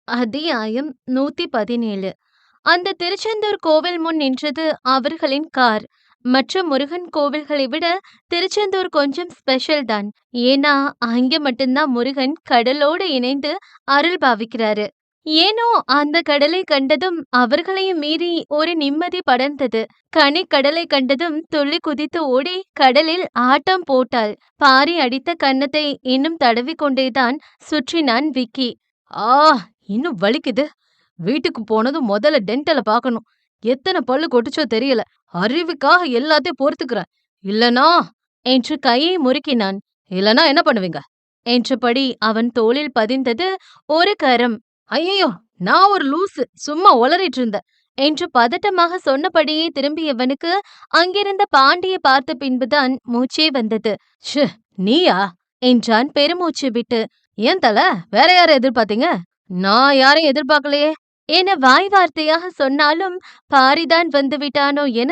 அத்தியாயம் 117. அந்த திருச்செந்தூர் கோவில் முன் நின்றது அவர்களின் கார். மற்ற முருகன் கோவில்களை விட திருச்செந்தூர் கொஞ்சம் ஸ்பெஷல் தான். ஏன்னா அங்க மட்டும்தான் முருகன் கடலோடு இணைந்து அருள் பாவிக்கிறாரு. ஏனோ அந்த கடலை கண்டதும் அவர்களையும் மீறி ஒரு நிம்மதி படர்ந்தது. கடலை கண்டதும் துள்ளி குதித்து ஓடி கடலில் ஆட்டம் போட்டாள். பாரி அடித்த கன்னத்தை இன்னும் தடவி கொண்டேதான் சுற்றினான் விக்கி. ஆ, இன்னும் வலிக்குது. வீட்டுக்கு போனதும் முதல்ல டென்டல பார்க்கணும். எத்தனை பல்லு கொட்டுச்சோ தெரியல. அறிவுக்காக எல்லாத்தையும் பொறுத்துக்கிறேன். இல்லனா என்று கையை முறுக்கினான். இல்லனா என்ன பண்ணுவீங்க என்றபடி அவன் தோளில் பதிந்தது ஒரு கரம். ஐயையோ, நான் ஒரு லூசு, சும்மா உளறிட்டு இருந்தேன் என்று பதட்டமாக சொன்னபடியே திரும்பியவனுக்கு அங்கிருந்த பாண்டியை பார்த்த பின்புதான் மூச்சே வந்தது. ஷு, நீயா என்றான் பெருமூச்சு விட்டு. ஏன் தல, வேற யார எதிர்பார்த்தீங்க? நான் யாரையும் எதிர்பார்க்கலையே என வாய் வார்த்தையாக சொன்னாலும் பாரிதான் வந்து விட்டானோ என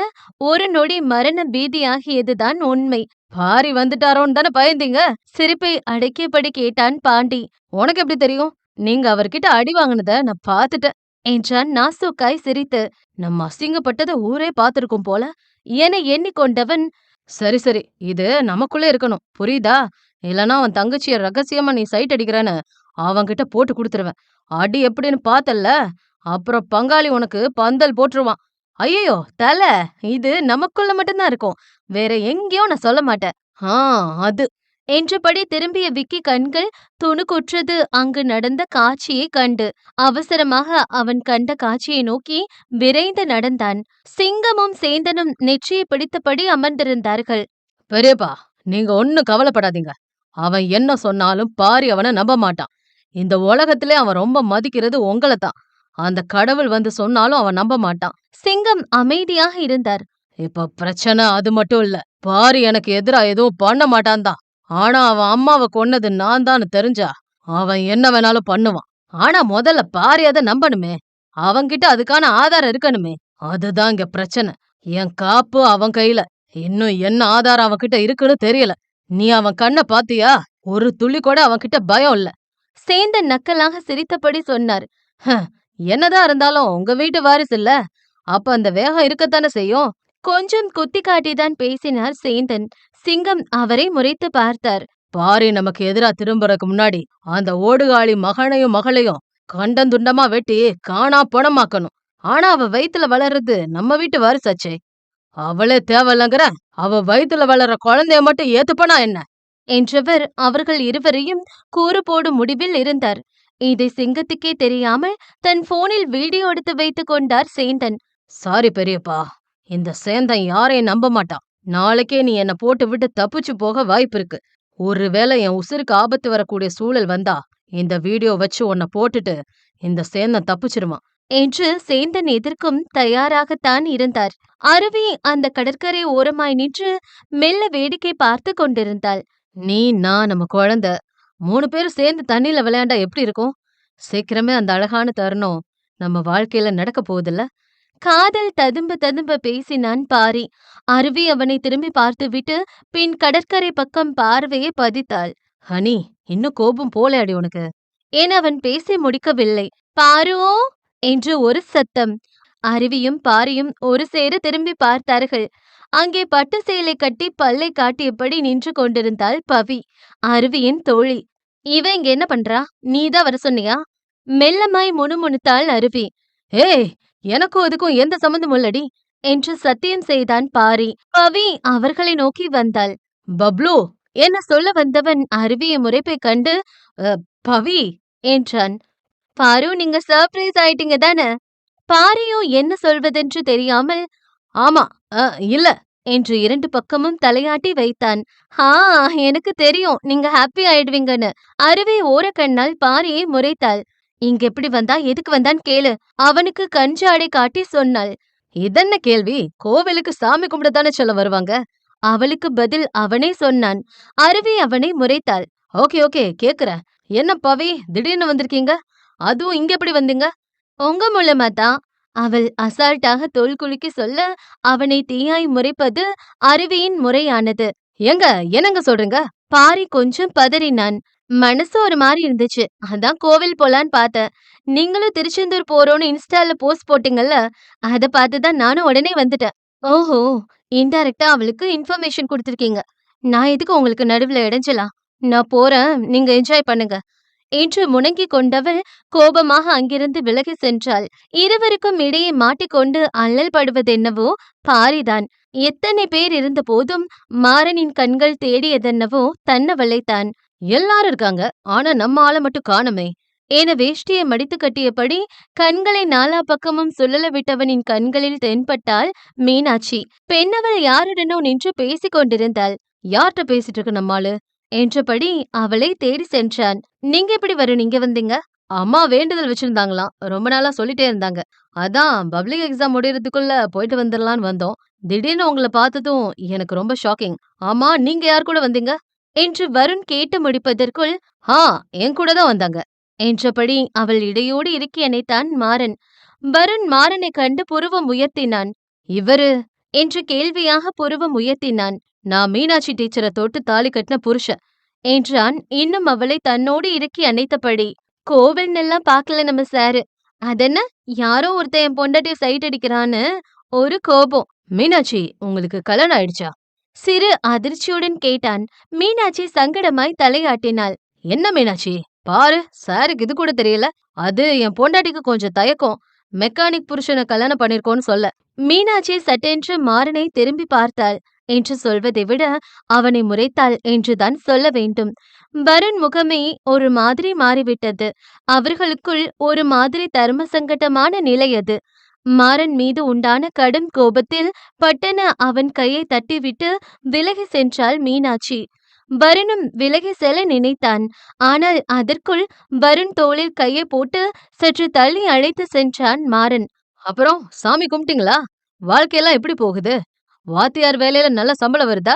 ஒரு நொடி மரண பீதியாகியதுதான் உண்மை. பாரி வந்துட்டாரோன்னு தானே பயந்தீங்க? சிரிப்பை அடக்கியபடி கேட்டான் பாண்டி. உனக்கு எப்படி தெரியும்? நீங்க அவர்கிட்ட அடி வாங்கினத நான் பார்த்துட்டேன் என்றான் நாசூக்காய் சிரித்து. நம்ம அசிங்கப்பட்டதை ஊரே பார்த்திருக்கும் போல என எண்ணிக்கொண்டவன், சரி சரி, இது நமக்குள்ளே இருக்கணும், புரியுதா? இல்லனா அவன் தங்கச்சிய ரகசியமா நீ சைட் அடிக்கிறேன்னு அவன்கிட்ட போட்டு கொடுத்துருவேன். அடி எப்படின்னு பார்த்தல்ல, அப்புறம் பங்காளி உனக்கு பந்தல் போட்டுருவான். ஐயோ தல, இது நமக்குள்ள மட்டும்தான் இருக்கும், வேற எங்கேயும் நான் சொல்ல மாட்டேன். ஆ, அது என்றபடி திரும்பிய விக்கி கண்கள் துணுக்குற்றது அங்கு நடந்த காட்சியை கண்டு. அவசரமாக அவன் கண்ட காட்சியை நோக்கி விரைந்து நடந்தான். சிங்கமும் சேந்தனும் நெற்றியை பிடித்தபடி அமர்ந்திருந்தார்கள். பெரியப்பா, நீங்க ஒன்னும் கவலைப்படாதீங்க. அவன் என்ன சொன்னாலும் பாரி அவனை நம்ப மாட்டான். இந்த உலகத்திலே அவன் ரொம்ப மதிக்கிறது உங்களைத்தான். அந்த கடவுள் வந்து சொன்னாலும் அவன் நம்ப மாட்டான். சிங்கம் அமைதியாக இருந்தார். இப்ப பிரச்சனை அது மட்டும் இல்ல. பாரி எனக்கு எதிரா எதுவும் பண்ண மாட்டான் தான். ஆனா அவன் அம்மாவை கொன்னது நான் தான் தெரிஞ்சா அவன் என்ன வேணாலும் பண்ணுவான். ஆனா முதல்ல பாரி அதை நம்பணுமே. அவன்கிட்ட அதுக்கான ஆதாரம் இருக்கணுமே. அதுதான் இங்க பிரச்சனை. என் காப்பு அவன் கையில. இன்னும் என்ன ஆதாரம் அவன்கிட்ட இருக்குன்னு தெரியல. நீ அவன் கண்ணை பாத்தியா? ஒரு துளி கூட அவன்கிட்ட பயம் இல்ல. சேந்தன் நக்கலாக சிரித்தபடி சொன்னார். என்னதான் இருந்தாலும் உங்க வீட்டு வாரிசு இல்ல, அப்ப அந்த வேகம் இருக்கத்தானே செய்யும். கொஞ்சம் குத்தி காட்டிதான் பேசினார் சேந்தன். சிங்கம் அவரை முறைத்து பார்த்தார். பாரி நமக்கு எதிரா திரும்புறதுக்கு முன்னாடி அந்த ஓடுகாளி மகனையும் மகளையும் கண்டந்துண்டமா வெட்டி காணா பணமாக்கணும். ஆனா அவ வயித்துல வளர்றது நம்ம வீட்டு வாரிசாச்சே. அவளே தேவையில்லங்கிற, அவ வயித்துல வளர்ற குழந்தைய மட்டும் ஏத்துப்பனா என்ன என்றவர் அவர்கள் இருவரையும் கூறு போடும் முடிவில் இருந்தார். இதை சிங்கத்துக்கே தெரியாமல் தன் போனில் வீடியோ எடுத்து வைத்துக் கொண்டார் சேந்தன். சாரி பெரியப்பா, இந்த சேந்தன் யாரையும் நம்ப மாட்டான். நாளைக்கே நீ என்ன போட்டு விட்டு தப்பிச்சு போக வாய்ப்பு இருக்கு. ஒருவேளை என் உசுருக்கு ஆபத்து வரக்கூடிய சூழல் வந்தா இந்த வீடியோ வச்சு உன்னை போட்டுட்டு இந்த சேந்தன் தப்பிச்சிருவான் என்று சேந்தன் எதற்கும் தயாராகத்தான் இருந்தார். அருவி அந்த கடற்கரை ஓரமாய் நின்று மெல்ல வேடிக்கை பார்த்து கொண்டிருந்தாள். நீ, நான், நம்ம குழந்தை 3 பேரும் சேர்ந்து தண்ணியில விளையாண்டா எப்படி இருக்கும்? சீக்கிரமே அந்த அழகான தருணம் நம்ம வாழ்க்கையில நடக்க போகுதுல்ல. காதல் ததும்ப ததும்ப பேசினான் பாரி. அருவி அவனை திரும்பி பார்த்துவிட்டு பின் கடற்கரை பக்கம் பார்வையை பதித்தாள். ஹனி, இன்னும் கோபம் போலையாடி உனக்கு என அவன் பேசி முடிக்கவில்லை. பாரு என்று ஒரு சத்தம். அருவியும் பாரியும் ஒரு சேர திரும்பி பார்த்தார்கள். அங்கே பட்டு சேலை கட்டி பல்லை காட்டியபடி நின்று கொண்டிருந்தாள் பவி, அருவியின் தோழி. இவ இங்க என்ன பண்றா? நீதான் வர சொன்னியா? மெல்லமாய் முணுமுணுத்தாள் அருவி. ஏய், எனக்கும் அதுக்கும் எந்த சம்பந்தமும் இல்லடி என்று சத்தியம் செய்தான் பாரி. பவி அவர்களை நோக்கி வந்தாள். பப்ளு என்ன சொல்ல வந்தவன் அருவியை முறைப்பை கண்டு பவி என்றான். பாரு, நீங்க சர்ப்ரைஸ் ஆயிட்டீங்க தானே? பாரியும் என்ன சொல்வதென்று தெரியாமல் ஆமா, இல்ல என்று 2 பக்கமும் தலையாட்டி வைத்தான். ஆ, எனக்கு தெரியும் நீங்க ஹாப்பி ஆயிடுவீங்கன்னு. அருவி ஓரக்கண்ணால் பாரியை முறைத்தாள். இங்க எப்படி வந்தா, எதுக்கு வந்தான்னு கேளு. அவனுக்கு கஞ்சாடை காட்டி சொன்னாள். இதென்ன கேள்வி? கோவிலுக்கு சாமி கும்பிடத்தானே சொல்ல வருவாங்க. அவளுக்கு பதில் அவனே சொன்னான். அருவி அவனை முறைத்தாள். ஓகே ஓகே, கேக்குறேன். என்ன பவி, திடீர்னு வந்திருக்கீங்க? அதுவும் இங்க எப்படி வந்தீங்க? உங்க மூலமாதான். அவள் அசால்ட்டாக தோள் குலுக்கி சொல்ல அவனை தீயாய் முறைப்பது அருவியின் முறையானது. ஏங்க, என்னங்க சொல்றீங்க? பாரி கொஞ்சம் பதறினான். மனசு ஒரு மாரி இருந்துச்சு. அதான் கோவில் போலான்னு பார்த்தேன். நீங்களும் திருச்செந்தூர் போறோம்னு இன்ஸ்டால போஸ்ட் போட்டீங்கல்ல, அத பார்த்து தான் நானும் உடனே வந்துட்டேன். ஓஹோ! இன்டைரக்ட்டா அவளுக்கு இன்ஃபர்மேஷன் குடுத்துருக்கீங்க. நான் எதுக்கு உங்களுக்கு நடுவுல இடைஞ்சலா? நான் போறேன். நீங்க என்ஜாய் பண்ணுங்க. என்று முனங்கிக் கொண்டவள் கோபமாக அங்கிருந்து விலகிச் சென்றாள். இருவருக்கும் இடையே மாட்டிக்கொண்டு அல்லல் படுவதென்னவோ பாரிதான். எத்தனை பேர் இருந்தபோதும் மாறனின் கண்கள் தேடியதென்னவோ தன்னவளைத்தான். எல்லாரும் இருக்காங்க. ஆனா நம்ம ஆள மட்டும் காணுமே என வேஷ்டியை மடித்து கட்டியபடி கண்களை நாலா பக்கமும் சுழல விட்டவனின் கண்களில் தென்பட்டாள் மீனாட்சி. பெண்ணவள் யாருடனோ நின்று பேசிக் கொண்டிருந்தாள். யார்கிட்ட பேசிட்டு இருக்கு நம்மாளு என்றபடி அவளை தேடி சென்றான். நீங்க எப்படி வரும் இங்க வந்தீங்க? அம்மா வேண்டுதல் வச்சிருந்தாங்களாம். ரொம்ப நாளா சொல்லிட்டே இருந்தாங்க. அதான் பப்ளிக் எக்ஸாம் முடியறதுக்குள்ள போயிட்டு வந்துரலான்னு வந்தோம். திடீர்னு உங்கள பார்த்ததும் எனக்கு ரொம்ப ஷாக்கிங். ஆமா, நீங்க யார் கூட வந்தீங்க? என்று வருண் கேட்டு முடிப்பதற்குள், ஆ, என் கூட தான் வந்தாங்க என்றபடி அவள் இடையோடு இறுக்கி அணைத்தான் மாறன். வருண் மாறனைக் கண்டு புருவம் உயர்த்தினான். இவரு என்று கேள்வியாக புருவம் உயர்த்தினான். நான் மீனாட்சி டீச்சரை தொட்டு தாலி கட்டின புருஷன் என்றான் இன்னும் அவளை தன்னோடு இறுக்கி அணைத்தபடி. கோவில்னெல்லாம் பார்க்கல நம்ம சாரு. அதென்ன யாரோ ஒருத்தன் என் பொண்டாட்டிய சைட் அடிக்கிறான்னு ஒரு கோபம். மீனாட்சி, உங்களுக்கு கல்யாணம் ஆயிடுச்சா? சிறு அதிர்ச்சியுடன் கேட்டான். மீனாட்சி சங்கடமாய் தலையாட்டினாள். என்ன மீனாட்சி, பாரு, சாருக்கு இது கூட தெரியல. அது என் பொண்டாட்டிக்கு கொஞ்சம் தயக்கம். மெக்கானிக் புருஷனை கல்யாணம் பண்ணிருக்கோன்னு சொல்ல. மீனாட்சி சட்டென்று மாறனை திரும்பி பார்த்தாள். என்று சொல்வதை விட அவனை முறைத்தாள் என்றுதான் சொல்ல வேண்டும். வருண் முகமே ஒரு மாதிரி மாறிவிட்டது. அவர்களுக்குள் ஒரு மாதிரி தர்ம சங்கடமான நிலை அது. மாறன் மீது உண்டான கடும் கோபத்தில் பட்டென அவன் கையை தட்டிவிட்டு விலகி சென்றாள் மீனாட்சி. வருணும் விலகி செல்ல நினைத்தான். ஆனால் அதற்குள் வருண் தோளில் கையை போட்டு சற்று தள்ளி அழைத்து சென்றான் மாறன். அப்புறம் சாமி கும்பிட்டீங்களா? வாழ்க்கையெல்லாம் எப்படி போகுது? வாத்தியார் வேலையில நல்ல சம்பளம் வருதா?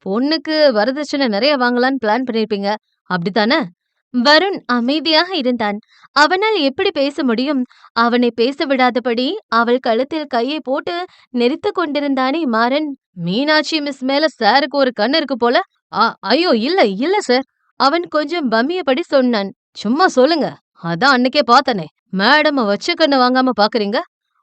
பொண்ணுக்கு வரதட்சணை நிறைய வாங்கலான்னு பிளான் பண்ணிருப்பீங்க, அப்படித்தானே? வருண் அமைதியாக இருந்தான். அவனால் எப்படி பேச முடியும்? அவனை பேச விடாதபடி அவள் கழுத்தில் கையை போட்டு நெரித்துக் கொண்டிருந்தானே மாறன். மீனாட்சி மிஸ் மேல சாருக்கு ஒரு கண்ணு இருக்கு போல. ஐயோ, இல்ல இல்ல சார். அவன் கொஞ்சம் பம்மியபடி சொன்னான். சும்மா சொல்லுங்க. அதான் அன்னைக்கே பார்த்தனே. மேடம் வச்ச கண்ணு வாங்காம பாக்குறீங்க.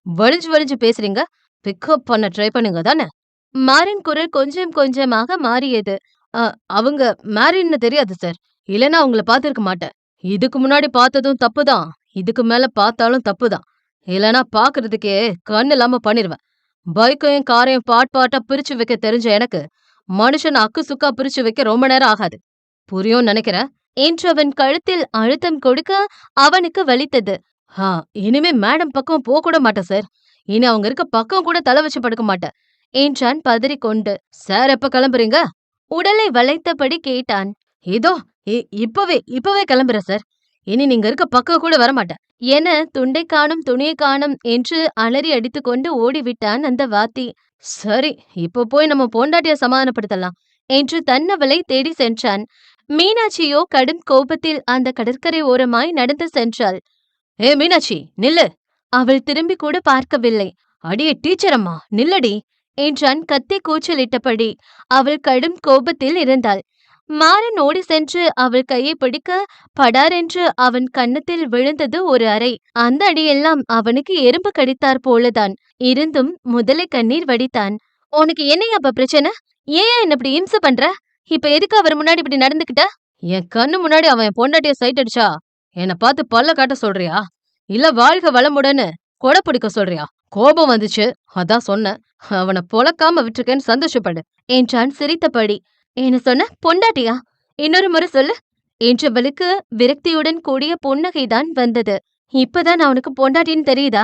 வலிஞ்சு வலிஞ்சு பேசுறீங்க. பிக்கப் பண்ண ட்ரை பண்ணுங்க தானே? மாறன் குரல் கொஞ்சம் கொஞ்சமாக மாறியது. அ அவங்க மேரிட்ன்னு தெரியாது சார். இல்லன்னா உங்கள பார்த்திருக்க மாட்டேன். இதுக்கு முன்னாடி பார்த்ததும் தப்புதான். இதுக்கு மேல பார்த்தாலும் தப்புதான். இல்லன்னா பார்க்கறதுக்கே கண் இல்லாம பண்ணிருவேன். பைக்கையும் காரையும் பார்ட் பார்ட்டா பிரிச்சு வைக்க தெரிஞ்ச எனக்கு, மனுஷன அக்கு சுக்கா பிரிச்சு வைக்க ரொம்ப நேரம் ஆகாது. புரியும்னு நினைக்கிறேன். என்று அவன் கழுத்தில் அழுத்தம் கொடுக்க அவனுக்கு வலித்தது. ஆ, இனிமே மேடம் பக்கம் போக கூட மாட்டேன் சார். இனி அவங்க இருக்க பக்கம் கூட தலை வச்சு படுக்க மாட்டேன் என்றான் பதறிக்கொண்டு. சார் எப்ப கிளம்புறீங்க? உடலை வளைத்தபடி கேட்டான். இதோ இப்பவே இப்பவே கிளம்புறேன் சார். இனி நீங்க இருக்க பக்கம் கூட வரமாட்டேன் என துண்டை காணும் துணியை காணும் என்று அலறி அடித்துக்கொண்டு ஓடிவிட்டான் அந்த வாத்தி. சரி, இப்ப போய் நம்ம பொண்டாட்டிய சமாதானப்படுத்தலாம் என்று தன்னவளை தேடி சென்றான். மீனாட்சியோ கடும் கோபத்தில் அந்த கடற்கரை ஓரமாய் நடந்து சென்றாள். ஏ மீனாட்சி, நில்லு! அவள் திரும்பி கூட பார்க்கவில்லை. அடியே டீச்சர் அம்மா, நில்லடி என்றான் கத்தி கூச்சலிட்டபடி. அவள் கடும் கோபத்தில் இருந்தாள். மாறன் ஓடி சென்று அவள் கையை பிடிக்க படாரென்று அவன் கன்னத்தில் விழுந்தது ஒரு அறை. அந்த அடியெல்லாம் அவனுக்கு எறும்பு கடித்தார் போலதான் இருந்தும் முதலை கண்ணீர் வடித்தான். உனக்கு என்னையா அப்ப பிரச்சனை? ஏன் என்ன இப்படி இம்சை பண்ற? இப்ப எதுக்கு அவர் முன்னாடி இப்படி நடந்துக்கிட்ட? என் கண்ணு முன்னாடி அவன் என் பொண்டாட்டிய சைட் அடிச்சா என்ன பார்த்து பல்ல காட்ட சொல்றியா? இல்ல வாழ்க வளமுடன்னு கொடை பிடிக்க சொல்றியா? கோபம் வந்துச்சு, அதான் சொன்னேன். அவனை பொளக்காம விட்டுருக்கேன்னு சந்தோஷப்படு என்றான் சிரித்தபடி. என்ன சொன்ன? பொண்டாட்டியா? இன்னொரு முறை சொல்லு என்றவளுக்கு விரக்தியுடன் கூடிய புன்னகைதான் வந்தது. இப்பதான் அவனுக்கு பொண்டாட்டின்னு தெரியுதா?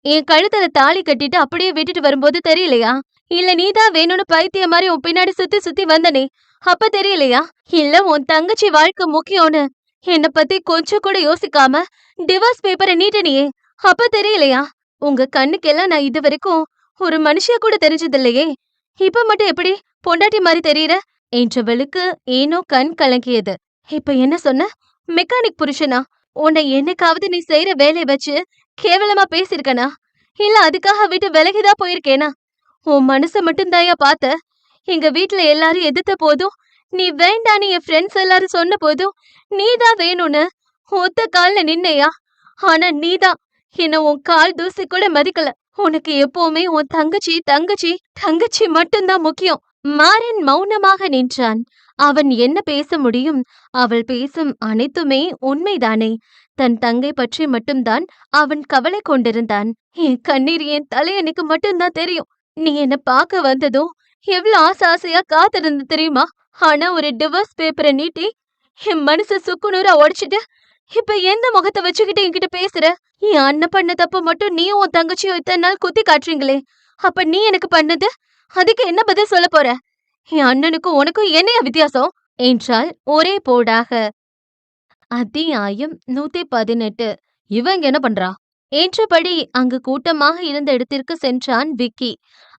என் கழுத்துல தாலி கட்டிட்டு அப்படியே விட்டுட்டு வரும்போது தெரியலையா? இல்ல நீதான் வேணும்னு பைத்திய மாதிரி உன் பின்னாடி சுத்தி சுத்தி வந்தனே, அப்ப தெரியலையா? இல்ல உன் தங்கச்சி வாழ்க்கை முக்கியம்னு என்ன பத்தி கொஞ்சம் கூட யோசிக்காம டிவோர்ஸ் பேப்பரை நீட்டனியே, அப்ப தெரியலையா? உங்க கண்ணுக்கெல்லாம் நான் இது வரைக்கும் ஒரு மனுஷியா கூட தெரிஞ்சதில்லையே, இப்ப மட்டும் எப்படி பொண்டாட்டி மாதிரி தெரியற என்றவளுக்கு ஏனோ கண் கலங்கியது. இப்ப என்ன சொன்ன? மெக்கானிக் புருஷனா? உன்னை என்னைக்காவது நீ செய்யற வேலைய வச்சு கேவலமா பேசிருக்கனா? இல்ல அதுக்காக விட்டு விலகிதான் போயிருக்கேனா? உன் மனச மட்டும் தாயா பார்த்த. எங்க வீட்ல எல்லாரும் எதிர்த்த போதும் நீ வேண்டான்னு என் ஃப்ரெண்ட்ஸ் எல்லாரும் சொன்ன போதும் நீதான் வேணும்னு ஒத்த கால்ல நின்னையா? ஆனா நீதான் என்ன உன் கால் தூசி கூட மதிக்கல. உனக்கு எப்பவுமே உன் தங்கச்சி தங்கச்சி தங்கச்சி மட்டும்தான் முக்கியம். மாறன் மௌனமாக நின்றான். அவன் என்ன பேச முடியும்? அவள் பேசும் அனைத்துமே உண்மைதானே. தன் தங்கை பற்றி மட்டும்தான் அவன் கவலை கொண்டிருந்தான். என் கண்ணீர் என் தலையணைக்கு மட்டும்தான் தெரியும். நீ என்ன பார்க்க வந்ததும் எவ்வளவு ஆசையா காத்திருந்து தெரியுமா? ஆனா ஒரு டிவோர்ஸ் பேப்பரை நீட்டி என் மனச சுக்குநூறா உடைச்சிட்டு இப்ப எந்த முகத்தை வச்சுக்கிட்டு என்கிட்ட பேசுற? என் அண்ணன் பண்ண தப்பு மட்டும் நீயும் உன் தங்கச்சியும் இத்தனை நாள் குத்தி காட்டுறீங்களே, அப்ப நீ எனக்கு பண்ணது அதுக்கு என்ன பதில் சொல்ல போற? என் அண்ணனுக்கும் உனக்கும் என்னைய வித்தியாசம் என்றாள் ஒரே போடாக. அத்தியாயம் 118. இவங்க என்ன பண்றா என்றபடி அங்கு கூட்டமாக இருந்த இடத்திற்கு சென்றான் விக்கி.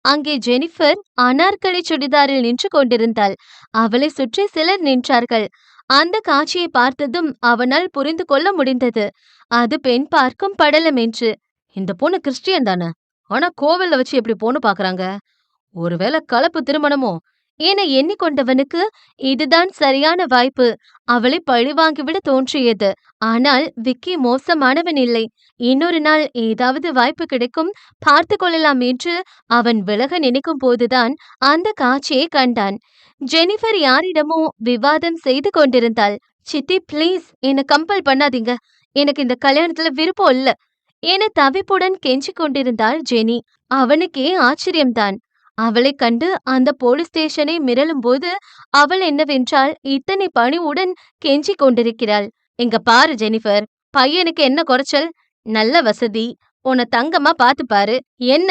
அங்கே ஜெனிஃபர் அனார்கலி சுடிதாரில் நின்று கொண்டிருந்தாள். அவளை சுற்றி சிலர் நின்றார்கள். அந்த காட்சியை பார்த்ததும் அவனால் புரிந்து கொள்ள முடிந்தது, அது பெண் பார்க்கும் படலம் என்று. இந்த பொண்ணு கிறிஸ்டியன் தானே, ஆனா கோவில்ல வச்சு எப்படி பொண்ணு பாக்குறாங்க? ஒருவேளை கலப்பு திருமணமோ என எண்ணிக்கொண்டவனுக்கு இதுதான் சரியான வாய்ப்பு. அவளை பழிவாங்கிவிட தோன்றியது. ஆனால் விக்கி மோசமானவன் இல்லை. இன்னொரு நாள் ஏதாவது வாய்ப்பு கிடைக்கும், பார்த்து கொள்ளலாம் என்று அவன் விலக நினைக்கும் போதுதான் அந்த காட்சியை கண்டான். ஜெனிஃபர் யாரிடமோ விவாதம் செய்து கொண்டிருந்தாள். சித்தி ப்ளீஸ் என்ன கம்பல் பண்ணாதீங்க, எனக்கு இந்த கல்யாணத்துல விருப்பம் இல்ல என தவிப்புடன் கெஞ்சி கொண்டிருந்தாள் ஜெனி. அவனுக்கே ஆச்சரியம்தான். அவளை கண்டு அந்த போலீஸ் ஸ்டேஷனை மிரளும் போது அவள் என்னவென்றால் இத்தனை பணிவுடன் கெஞ்சி கொண்டிருக்கிறாள். இங்க பாரு ஜெனிஃபர், பையனுக்கு என்ன குறைச்சல்? நல்ல வசதி, உன்னை தங்கமா பாத்து பாரு. என்ன,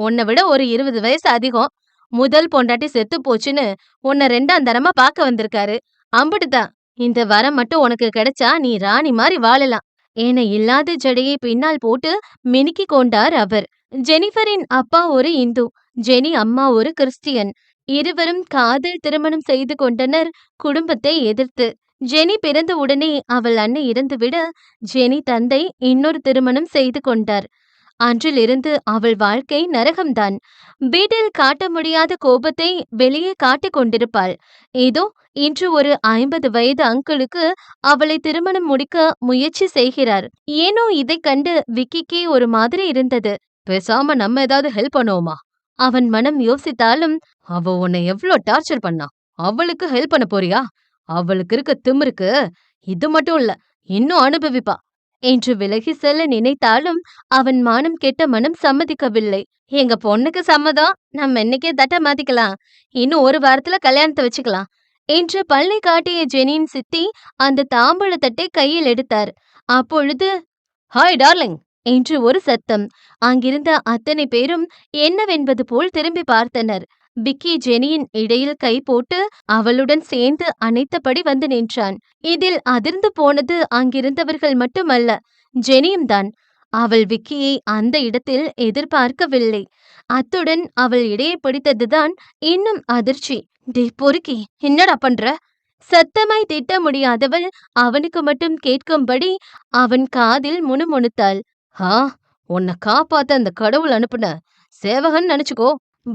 உன்னை விட ஒரு 20 வயசு அதிகம். முதல் பொண்டாட்டி செத்து போச்சுன்னு உன்னை 2ஆம் தரமா பார்க்க வந்திருக்காரு. அம்பிட்டுதான். இந்த வரம் மட்டும் உனக்கு கிடைச்சா நீ ராணி மாதிரி வாழலாம் என இல்லாத ஜடையை பின்னால் போட்டு மினுக்கி கொண்டார் அவர். ஜெனிஃபரின் அப்பா ஒரு இந்து, ஜெனி அம்மா ஒரு கிறிஸ்டியன். இருவரும் காதல் திருமணம் செய்து கொண்டனர், குடும்பத்தை எதிர்த்து. ஜெனி பிறந்த உடனே அவள் அன்னை இறந்துவிட ஜெனி தந்தை இன்னொரு திருமணம் செய்து கொண்டார். அன்றிலிருந்து அவள் வாழ்க்கை நரகம்தான். வீட்டில் காட்ட முடியாத கோபத்தை வெளியே காட்டிக் கொண்டிருப்பாள். ஏதோ இன்று ஒரு 50 வயது அங்கிளுக்கு அவளை திருமணம் முடிக்க முயற்சி செய்கிறார். ஏனோ இதை கண்டு விக்கிக்கே ஒரு மாதிரி இருந்தது. பேசாம நம்ம ஏதாவது ஹெல்ப் பண்ணுவோமா? அவன் மனம் யோசித்தாலும், அவ உன்னை எவ்ளோ டார்ச்சர் பண்ணா, அவளுக்கு ஹெல்ப் பண்ண போறியா? அவளுக்கு இருக்க திமிருக்கு இது மட்டும் இல்ல, இன்னும் அனுபவிப்பா என்று விலகி செல்ல நினைத்தாலும் அவன் மானம் கெட்ட மனம் சம்மதிக்கவில்லை. எங்க பொண்ணுக்கு சம்மதம், நம்ம இன்னைக்கே தட்ட மாத்திக்கலாம், இன்னும் ஒரு வாரத்துல கல்யாணத்தை வச்சுக்கலாம் என்று பல்லை காட்டிய ஜெனியின் சித்தி அந்த தாம்பூல தட்டை கையில் எடுத்தார். அப்பொழுது ஹாய் டார்லிங் என்று ஒரு சத்தம். அங்கிருந்த அத்தனை பேரும் என்னவென்பது போல் திரும்பி பார்த்தனர். விக்கி ஜெனியின் இடையில் கை போட்டு அவளுடன் சேர்ந்து அணைத்தபடி வந்து நின்றான். இதில் அதிர்ந்து போனது அங்கிருந்தவர்கள் மட்டுமல்ல, ஜெனியும் தான். அவள் விக்கியை அந்த இடத்தில் எதிர்பார்க்கவில்லை. அத்துடன் அவள் இடையை பிடித்ததுதான் இன்னும் அதிர்ச்சி. டே பொறுக்கி, என்னடா பண்ற? சத்தமாய் திட்ட முடியாதவள் அவனுக்கு மட்டும் கேட்கும்படி அவன் காதில் முணுமுணுத்தாள். ஹா, உன்னை காப்பாத்த அந்த கடவுள் அனுப்புன சேவகன் நினைச்சுக்கோ.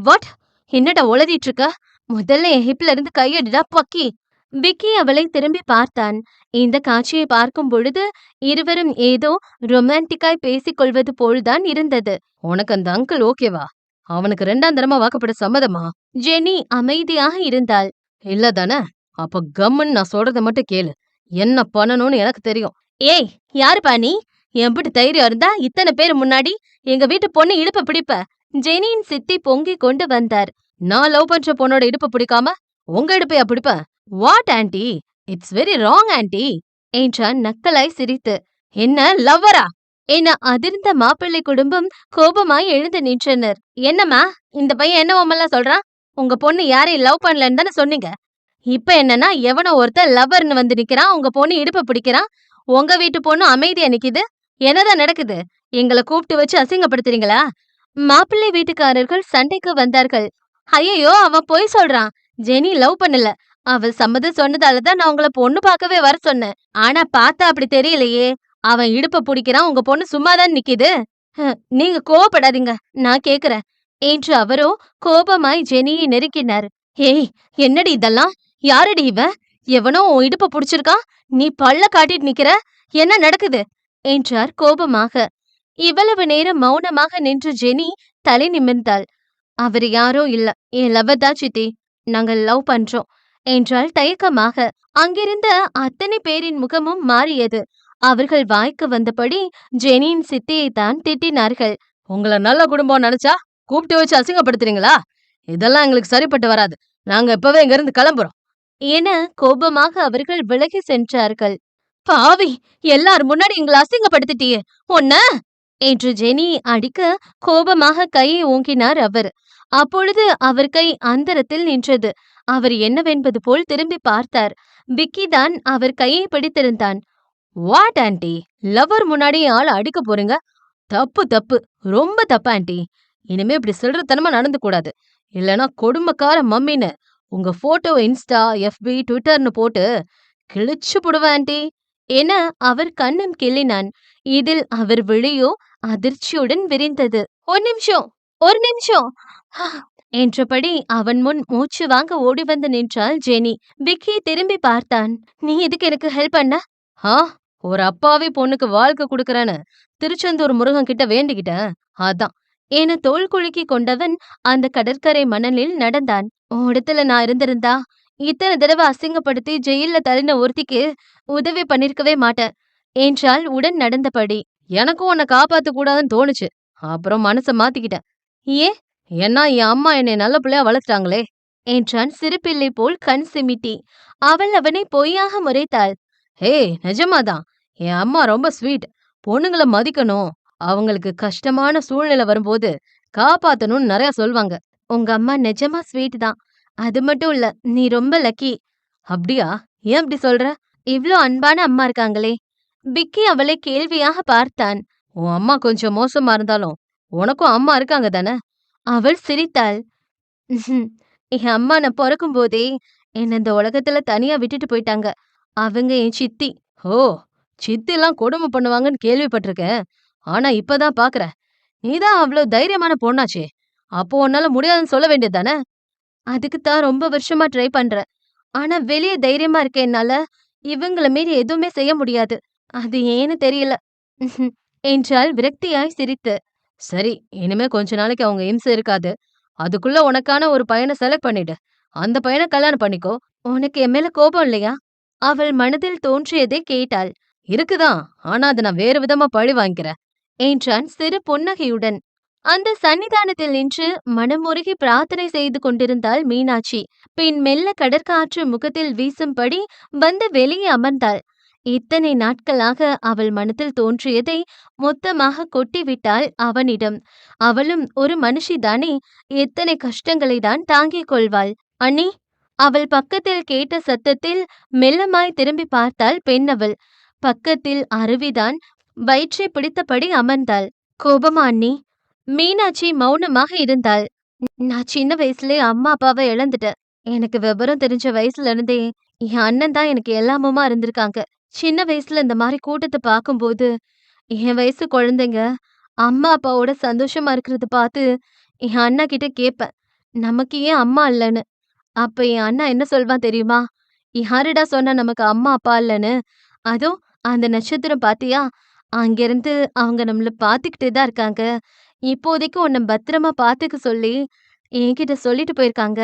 வாட்? என்னடா உளறிட்டு இருக்க? முதல்ல என் ஹிப்ல இருந்து கையெடுடா பக்கி. விக்கி அவளை திரும்பி பார்த்தான். இந்த காட்சியை பார்க்கும் பொழுது இருவரும் ஏதோ ரொமான்டிக்காய் பேசிக் கொள்வது போல்தான் இருந்தது. உனக்கு அந்த அங்கிள் ஓகேவா? அவனுக்கு 2ஆம் தரமா வாக்கப்பட சம்மதமா? ஜெனி அமைதியாக இருந்தாள். இல்லதானே? அப்ப கம்முன்னு நான் சொல்றத மட்டும் கேளு. என்ன பண்ணணும்னு எனக்கு தெரியும். ஏய், யாருப்பா நீ? எம்பிட்டு தைரியம் இருந்தா இத்தனை பேர் முன்னாடி எங்க வீட்டு பொண்ணு இடுப்ப பிடிப்ப? ஜெனியின் சித்தி பொங்கி கொண்டு வந்தார். நான் லவ் பண்ற பொண்ணோட இடுப்ப பிடிக்காம உங்க இடுப்பையா பிடிப்பேன்? What anti, it's very wrong anti என்றான் நக்கலாய் சிரித்து. என்ன லவ்வரா என அதிர்ந்த மாப்பிள்ளை குடும்பம் கோபமாய் எழுந்து நின்றனர். என்னம்மா, இந்த பையன் என்ன உமெல்லாம் சொல்றான்? உங்க பொண்ணு யாரையும் லவ் பண்ணலன்னு தானே சொன்னீங்க. இப்ப என்னன்னா எவனோ ஒருத்தர் லவ்வர்னு வந்து நிக்கிறான், உங்க பொண்ணு இடுப்ப பிடிக்கிறான், உங்க வீட்டு பொண்ணு அமைதியா நிக்குது. என்னதான் நடக்குது? எங்களை கூப்பிட்டு வச்சு அசிங்கப்படுத்துறீங்களா? மாப்பிள்ளை வீட்டுக்காரர்கள் சண்டைக்கு வந்தார்கள். ஐயோ, அவன் பொய் சொல்றான். ஜெனி லவ் பண்ணல. அவள் சம்மதம் சொன்னதாலதான் நான் உங்களை பொண்ணு பார்க்கவே வர சொன்னேன். ஆனா பார்த்தா அப்படி தெரியலையே. அவன் இடுப்ப பிடிக்கிறான், உங்க பொண்ணு சும்மாதான் நிக்குது. நீங்க கோவப்படாதீங்க, நான் கேக்குறேன் என்று அவரோ கோபமாய் ஜெனியை நெருக்கினார். ஏய், என்னடி இதெல்லாம்? யாரடி இவன்? எவனோ உன் இடுப்ப புடிச்சிருக்கான். நீ பல்ல காட்டிட்டு நிக்கிற. என்ன நடக்குது? என்றார் கோபமாக. இவ்வளவு நேரம் மௌனமாக நின்ற ஜெனி தலை நிமிர்ந்தாள். அவரு யாரோ இல்ல. என் லவ்வர் தான் சித்தி. நாங்க லவ் பண்றோம் என்றாள் தயக்கமாக. அங்கிருந்த அத்தனை பேரின் முகமும் மாறியது. அவர்கள் வாய்க்கு வந்தபடி ஜெனியின் சித்தியைத்தான் திட்டினார்கள். உங்கள நல்ல குடும்பம் நினைச்சா கூப்பிட்டு வச்சு அசிங்கப்படுத்துறீங்களா? இதெல்லாம் எங்களுக்கு சரிப்பட்டு வராது. நாங்க இப்பவே இங்கிருந்து கிளம்புறோம் என கோபமாக அவர்கள் விலகி சென்றார்கள். பாவி! எல்லார் முன்னாடி எங்களை அசிங்கப்படுத்திட்டியே! உன்ன என்று ஜெனி அடிக்க கோபமாக கையை ஓங்கினார் அவர். அப்பொழுது அவர் கை அந்தரத்தில் நின்றது. அவர் என்னவென்பது போல் திரும்பி பார்த்தார். விக்கி தான் அவர் கையை பிடித்திருந்தான். What anti? லவ்வர் முன்னாடி ஆள அடிக்க போறீங்க? தப்பு தப்பு, ரொம்ப தப்பு ஆன்ட்டி. இனிமே இப்படி சில்லறத்தனமா நடந்து கூடாது. இல்லனா கொடுமைக்கார மம்மின்னு உங்க போட்டோ இன்ஸ்டா, எஃபி, ட்விட்டர்னு போட்டு கிழிச்சு புடுவேன் ஆன்ட்டி என அவர் கன்னம் கிள்ளினான். இதில் அவர் விழியோ அதிர்ச்சியுடன் விரிந்தது. ஒரு நிமிஷம், ஒரு நிமிஷம் என்றபடி அவன் முன் மூச்சு வாங்க ஓடி வந்து நின்றாள் ஜெனி. விக்கி திரும்பி பார்த்தான். நீ எதுக்கு எனக்கு ஹெல்ப் பண்ண? ஆ, ஒரு அப்பாவி பொண்ணுக்கு வாழ்க்கை கொடுக்கறேன்னு திருச்செந்தூர் முருகன் கிட்ட வேண்டிக்கிட்டேன். அதான் என தோள் குலுக்கி கொண்டவன் அந்த கடற்கரை மணலில் நடந்தான். உன் இடத்துல நான் இருந்திருந்தா இத்தனை தடவை அசிங்கப்படுத்தி ஜெயில்ல தள்ளின ஒருத்திக்கு உதவி பண்ணிருக்கவே மாட்டேன் என்றால் உடன் நடந்தபடி. எனக்கும் உன்னை காப்பாத்த கூடாதுன்னு தோணுச்சு. அப்புறம் மனச மாத்திக்கிட்டேன். ஏன்? ஏன்னா என் அம்மா என்னை நல்ல பிள்ளையா வளர்த்துட்டாங்களே என்றான் சிறுபிள்ளை போல் கண் சிமிட்டி. அவள் அவனை பொய்யாக முறைத்தாள். ஹே, நிஜமாதான். என் அம்மா ரொம்ப ஸ்வீட். பொண்ணுங்கள மதிக்கணும். அவங்களுக்கு கஷ்டமான சூழ்நிலை வரும்போது காப்பாத்தணும்னு நிறைய சொல்வாங்க. உங்க அம்மா நிஜமா ஸ்வீட் தான். அது மட்டும் இல்ல, நீ ரொம்ப லக்கி. அப்படியா? ஏன் அப்படி சொல்ற? இவ்ளோ அன்பான அம்மா இருக்காங்களே. விக்கி அவளை கேள்வியாக பார்த்தான். உன் அம்மா கொஞ்சம் மோசமா இருந்தாலும் உனக்கும் அம்மா இருக்காங்க தானே? அவள் சிரித்தாள். என் அம்மா நான் பொறக்கும் போதே என்ன இந்த உலகத்துல தனியா விட்டுட்டு போயிட்டாங்க. அவங்க என் சித்தி. ஓ, சித்திலாம் கொடுமை பண்ணுவாங்கன்னு கேள்விப்பட்டிருக்கேன். ஆனா இப்பதான் பாக்குறேன். நீதான் அவ்ளோ தைரியமான பொண்ணாச்சே. அப்போ உன்னால முடியாதுன்னு சொல்ல வேண்டியது தானே? அதுக்கு தான் ரொம்ப வருஷமா ட்ரை பண்றேன். ஆனா வெளிய தைரியமா இருக்க என்னால இவங்கள மீறி எதுவுமே செய்ய முடியாது. அது ஏன்னு தெரியல என்றாள் விரக்தியாய் சிரித்து. சரி, இனிமே கொஞ்ச நாளைக்கு அவங்க இம்சை இருக்காது. அதுக்குள்ள உனக்கான ஒரு பையனை செலக்ட் பண்ணிடு. அந்த பையனை கல்யாணம் பண்ணிக்கோ. உனக்கு என் மேல கோபம் இல்லையா? அவள் மனதில் தோன்றியதை கேட்டாள். இருக்குதான். ஆனா அதை நான் வேறு விதமா பழி வாங்கிக்கிறேன் என்றான் சிறு புன்னகையுடன். அந்த சன்னிதானத்தில் நின்று மனமுருகி பிரார்த்தனை செய்து கொண்டிருந்தாள் மீனாட்சி. பின் மெல்ல கடற்காற்று முகத்தில் வீசும்படி வந்து வெளியே அமர்ந்தாள். இத்தனை நாட்களாக அவள் மனத்தில் தோன்றியதை மொத்தமாக கொட்டிவிட்டாள் அவனிடம். அவளும் ஒரு மனுஷிதானே, எத்தனை கஷ்டங்களை தான் தாங்கிக் கொள்வாள். அண்ணி, அவள் பக்கத்தில் கேட்ட சத்தத்தில் மெல்லமாய் திரும்பி பார்த்தாள் பெண்ணவள். பக்கத்தில் அருவிதான் வயிற்றை பிடித்தபடி அமர்ந்தாள். கோபமா அண்ணி? மீனாட்சி மௌனமாக இருந்தாள். நான் சின்ன வயசுலயே அம்மா அப்பாவை இழந்துட்டேன். எனக்கு விவரம் தெரிஞ்ச வயசுல இருந்தே என் அண்ணன் தான் எனக்கு எல்லாமுமா இருந்திருக்காங்க. சின்ன வயசுல இந்த மாதிரி கூட்டத்தை பார்க்கும்போது என் வயசு குழந்தைங்க அம்மா அப்பாவோட சந்தோஷமா இருக்கிறத பார்த்து என் அண்ணா கிட்ட கேட்பேன், நமக்கு ஏன் அம்மா இல்லைன்னு. அப்ப என் அண்ணா என்ன சொல்வான் தெரியுமா? யாருடா சொன்னா நமக்கு அம்மா அப்பா இல்லைன்னு? அதோ அந்த நட்சத்திரம் பாத்தியா? அங்கிருந்து அவங்க நம்மள பாத்துக்கிட்டே தான் இருக்காங்க. இப்போதைக்கு உன்னை பத்திரமா பாத்துக்க சொல்லி என்கிட்ட சொல்லிட்டு போயிருக்காங்க.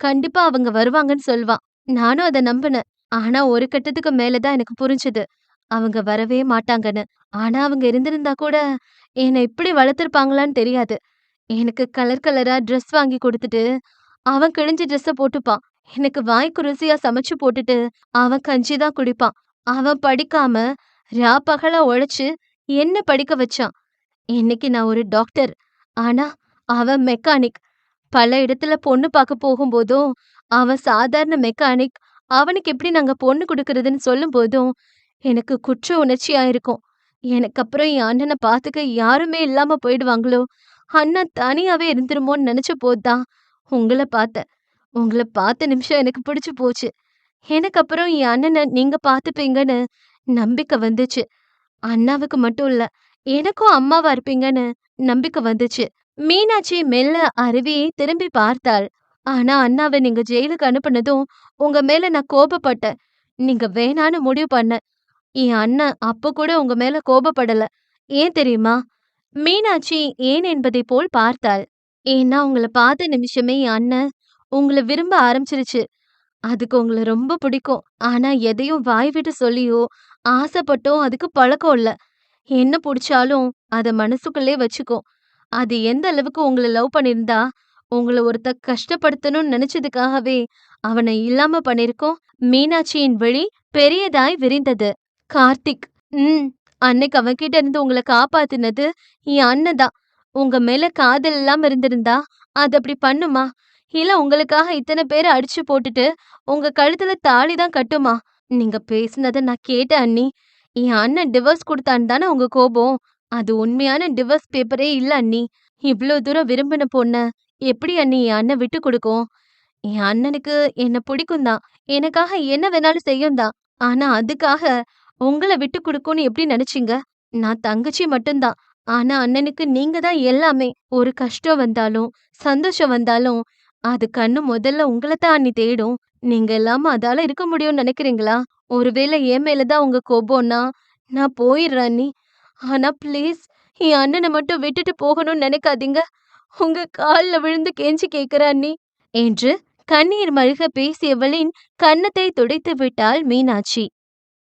கண்டிப்பா அவங்க வருவாங்கன்னு சொல்வான். நானும் அத நம்பினேன். ஆனா ஒரு கட்டத்துக்கு மேலதான் எனக்கு புரிஞ்சுது, அவங்க வரவே மாட்டாங்கன்னு. ஆனா அவங்க இருந்திருந்தா கூட என்னை இப்படி வளர்த்திருப்பாங்களான்னு தெரியாது. எனக்கு கலர் கலரா ட்ரெஸ் வாங்கி கொடுத்துட்டு அவன் கிழிஞ்ச ட்ரெஸ்ஸ போட்டுப்பான். எனக்கு வாய்க்கு ருசியா சமைச்சு போட்டுட்டு அவன் கஞ்சி தான் குடிப்பான். அவன் படிக்காம பகலா உழைச்சு என்ன படிக்க வச்சான். இன்னைக்கு நான் ஒரு டாக்டர். ஆனா அவன் மெக்கானிக். பல இடத்துல பொண்ணு பார்க்க போகும்போதும் அவன் சாதாரண மெக்கானிக். அவனுக்கு எப்படி நாங்க பொண்ணு குடுக்கறதுன்னு சொல்லும்போதும் எனக்கு குற்ற உணர்ச்சியா இருக்கும். எனக்கு அப்புறம் என் அண்ணனை பார்த்துக்க யாருமே இல்லாம போயிடுவாங்களோ, அண்ணன் தனியாவே இருந்துருமோன்னு நினைச்ச போதுதான் உங்கள பார்த்தேன். உங்கள பார்த்த நிமிஷம் எனக்கு பிடிச்சு போச்சு. எனக்கு அப்புறம் என் அண்ணனை நீங்க பார்த்துப்பீங்கன்னு நம்பிக்கை வந்துச்சு. அண்ணாவுக்கு மட்டும் இல்ல, எனக்கும் அம்மாவா இருப்பீங்கன்னு நம்பிக்கை வந்துச்சு. மீனாட்சி மெல்ல அருவியை திரும்பி பார்த்தாள். ஆனா அண்ணாவ நீங்க ஜெயிலுக்கு அனுப்புனதும், உங்க மேல நான் கோபப்பட்டேன். நீங்க வேணான்னு முடிவு பண்ணேன். என் அண்ணன் அப்ப கூட உங்க மேல கோபப்படல. ஏன் தெரியுமா? மீனாட்சி ஏன் என்பதைப் போல் பார்த்தாள். ஏன்னா உங்கள பார்த்த நிமிஷமே என் அண்ணன் உங்கள விரும்ப ஆரம்பிச்சிருச்சு. அதுக்கு உங்கள ரொம்ப பிடிக்கும். ஆனா எதையும் வாய் விட்டு சொல்லியோ, ஆசைப்பட்டோ அதுக்கு பழக்கம் இல்ல. என்ன புடிச்சாலும் அத மனசுக்குள்ளே வச்சுக்கும். அது எந்த அளவுக்கு உங்கள லவ் பண்ணியிருந்தா, உங்கள ஒருத்தன் கஷ்டப்படுத்தணும்னு நெனச்சதுக்காகவே அவன இல்லாம பண்ணியிருக்கும். மீனாட்சியின் விழி பெரியதாய் விரிந்தது. கார்த்திக். ம். அன்னைக்கு அவன்கிட்ட இருந்து உங்கள காப்பாத்துனது என் அண்ணன் தான். உங்க மேல காதல் இல்லாம இருந்திருந்தா, அது அப்படி பண்ணுமா? இல்ல உங்களுக்காக இத்தன பேர அடிச்சு போட்டுட்டு, உங்க கழுத்துல தாலி தான் கட்டுமா? நீங்க பேசுனத நான் கேட்டேன் அண்ணி. என் அண்ணன் டிவோர்ஸ் குடுத்தான்னு தானே உங்க கோபம். அது உண்மையான டிவோர்ஸ் பேப்பரே இல்ல அண்ணி. இவ்ளோ தூரம் விரும்பின பொண்ண எப்படி அண்ணி என் அண்ணன் விட்டு குடுக்கும்? என் அண்ணனுக்கு என்ன பிடிக்கும் தான். எனக்காக என்ன வேணாலும் செய்யும் தான். ஆனா அதுக்காக உங்கள விட்டு குடுக்கும்னு எப்படி நெனச்சீங்க? நான் தங்கச்சி மட்டும் தான். ஆனா அண்ணனுக்கு நீங்க தான் எல்லாமே. ஒரு கஷ்டம் வந்தாலும், சந்தோஷம் வந்தாலும், அது கண்ணு முதல்ல உங்கள தான் அண்ணி தேடும். நீங்க இல்லாம அதால இருக்க முடியும்னு நெனைக்கிறீங்களா? ஒருவேளை என் மேல தான் உங்க கோபம்னா, நான் போயிர்றேன் அண்ணி. ஆனா ப்ளீஸ் என் அண்ணன மட்டும் விட்டுட்டு போகணும்னு நெனைக்காதீங்க. உங்க கால்ல விழுந்து கெஞ்சி கேட்கிறேன் அண்ணி. என்று கண்ணீர் மல்க பேசியவளின் கன்னத்தை துடைத்து விட்டாள் மீனாட்சி.